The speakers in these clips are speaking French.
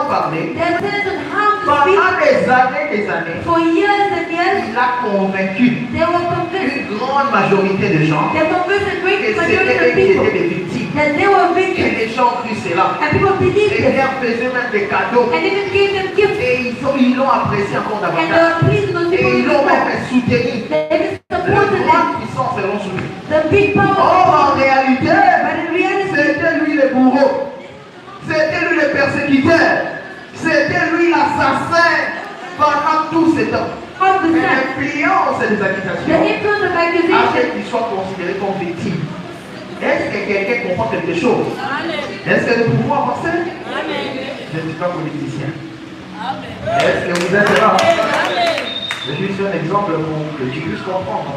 comment parler. They have tended on how to Pendant speak. des années, For years and years, il a convaincu they were convinced. une grande majorité de gens They convinced a que great majority c'était eux of qui people étaient des victimes. that they were Et victims. les gens crurent cela. And people believed Et them. leur faisaient même des cadeaux. And even gave them gifts. Et ils l'ont apprécié encore And they davantage. were pleased with those Et people ils l'ont before. même soutenu. They even La supported them. grande puissance est l'ont soutenu. The big power. Or, en réalité, But in reality, c'était lui le bourreau. C'était lui le persécuteur. C'était lui l'assassin pendant tout ce temps. of the Mais sun, l'influence des the accusations influence of a accusation, fait qu'il soit considéré comme victime. Est-ce que quelqu'un comprend quelque chose? Est-ce que nous pouvons avancer? Je ne suis pas politicien. Est-ce que vous êtes là? Je suis juste un exemple pour que tu puisses comprendre.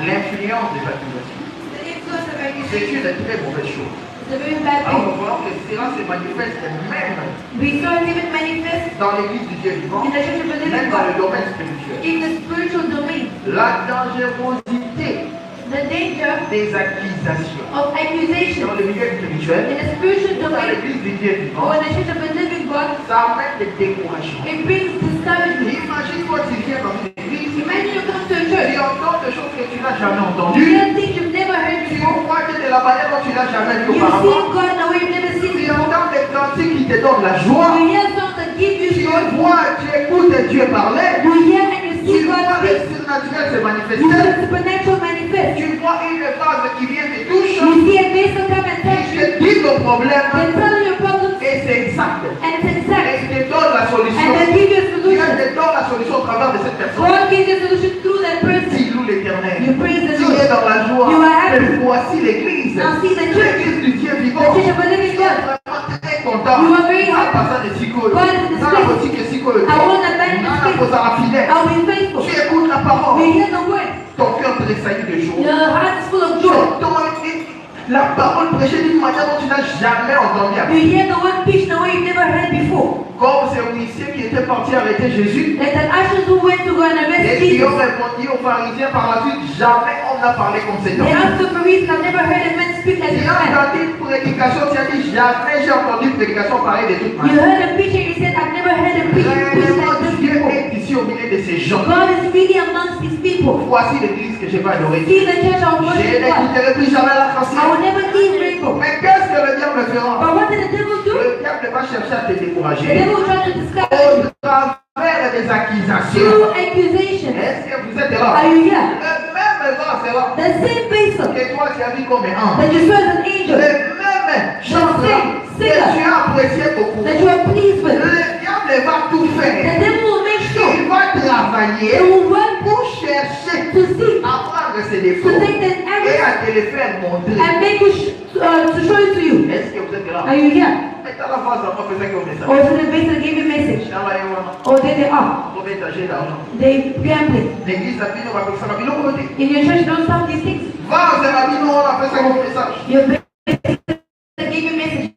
L'influence des accusations. the influence of C'est accusation une très mauvaise chose. is a very bad Alors thing. nous voyons que cela se manifeste même We saw it even manifest dans l'église du Dieu vivant, in the church of the living même dans le God, domaine spirituel. in the spiritual domain. La dangerosité The danger des accusations of accusation dans le milieu spirituel, in the spiritual dans domain l'église du Dieu vivant, or in the church of the living God, ça amène des découragements. it brings discouragement. Imagine-toi tu viens dans une église, Imagine you come to a tu church, entends des choses que tu n'as jamais you entendues, hear things you've never heard tu before, vois que de la manière dont tu n'as jamais vu you see auparavant, God in a way you've never seen tu before, entends des cantiques qui te donnent la joie, you hear songs that give you tu joy, vois, tu écoutes Dieu parler, you hear and you tu see God vois le speak, surnaturel se you see manifester, the supernatural manifest, tu vois une phase qui vient te touche, you see a vessel come and touch qui you, te dit ton problème, they tell you your problems, et c'est exact. and it's exact, Et il te donne la solution. and they give you a Dieu solution. te donne la solution au travers de cette personne. God gives you a solution through that person. Dis loue l'éternel. You praise the Tu es Lord. dans la joie. You are happy. Et voici l'église. Now see the church. L'église du Dieu vivant. The church of the living Tu es God. vraiment très content. You are very happy. Pas de psycho. God is in Dans la boutique de psycho. I want to bend Dans la the pose à la fidèle. I'll be faithful. Tu écoutes la parole. You hear the word. Ton cœur tressaillit de joie. Your heart is full of Tu joy. entends la parole prêchée d'une manière dont tu n'as jamais entendu. You hear the word preached in a way you've never heard before. Comme ces huissiers qui étaient partis arrêter Jésus. Like that ushers who went to go and arrest Et qui Jesus. ont répondu aux pharisiens par la suite, jamais on n'a parlé comme cet They homme. asked the Pharisees, I've never heard a man speak like Tu this as man. entendu une prédication, tu as dit, jamais j'ai entendu une prédication pareille de toute You manière. heard a preacher, you said, I've never heard a preacher preach Réellement, like this Dieu before. est ici au milieu de ces gens. God is really amongst these people. Voici l'église que je vais adorer. See the church of Je worship God. n'écouterai plus jamais la I chanson. will never leave Rainbow. Mais qu'est-ce que le diable fera? But what did the devil do? Le diable va chercher à te The décourager devil tried to discourage au you travers des accusations. through accusations. Est-ce que vous êtes là? Are you here? Le même vent, c'est là. The same vessel Que toi, tu as vu comme un ange. that you saw as an Le angel, même chanteur que tu as apprécié beaucoup. that you are pleased with, Le diable va tout the faire. devil will make sure Il va travailler it will work pour chercher to see, à prendre ses to défauts take that et error à te les faire montrer. and make you to show it to you. Est-ce que vous êtes là? Are you here? Mettez la face à moi, faisait comme ça. Or to the vessel gave a message, or there they are, On va étager d'argent. they gambling. L'église a dit, on va faire ça, on va côté. In your church, don't stop these things. Va, c'est la vie, on a fait ça comme message. Your vessel gave a message.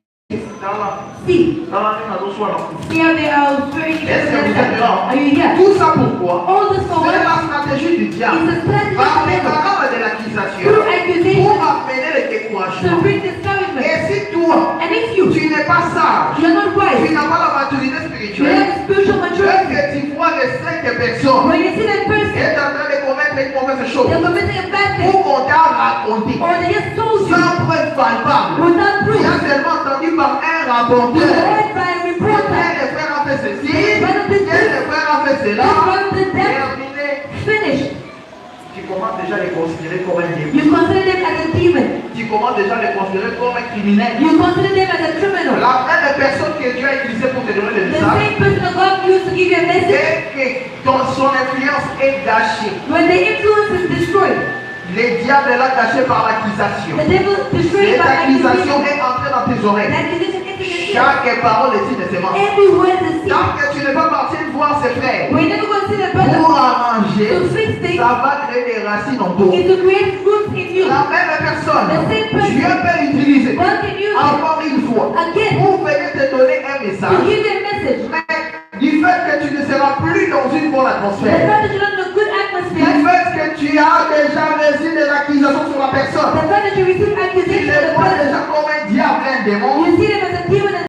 See, Dans la main, on soit là. see how they are spreading each Est-ce que vous êtes other. là? Are you here? Tout ça pourquoi? All this for C'est what? la stratégie du diable. It's a strategy Par of les the devil paroles de l'accusation through accusation pour amener le to découragement. bring discouragement. Et si toi, And if you, tu n'es pas sage, you're not tu wise, n'as pas la maturité you spirituelle, have spiritual maturity, que tu vois les 5 personnes when you see that qui person, est en train de commettre une mauvaise chose, they're committing a bad thing, ou qu'on t'a raconté, or they just told you sans preuve palpable, without tu proof, as seulement entendu par un you rapporteur. heard by a reporter, Tel frère a fait ceci, this tel frère a fait cela, one did that, terminé. finished. Tu commences déjà à les considérer comme un démon. You consider them as a demon. Tu commences déjà à les considérer comme un criminel. You consider them as a criminal. La même personne que Dieu a utilisée pour te donner le The message, same person that God used to give you a message, et que son influence est gâchée. when the influence is destroyed, Le diable l'a gâché par l'accusation. the devil destroyed Cette by accusation accusation. est entrée dans tes oreilles. Accusation enters your ear. Chaque parole est une sémence. Every word is seen. Tant que tu n'es pas parti voir ses frères When you never go see the pour brother arranger, to fix things, ça va créer des racines en toi. is to create fruits in you. La même personne, The same person. Dieu peut l'utiliser God can use it encore une fois again pour venir te donner un to message. give you a message. Mais du fait que tu ne seras plus dans une bonne The atmosphère, fact that you're not in a good du atmosphere, fait que tu as déjà reçu des accusations sur la the personne, fact that you receive tu accusation les of the vois person, déjà comme un diable, un démon,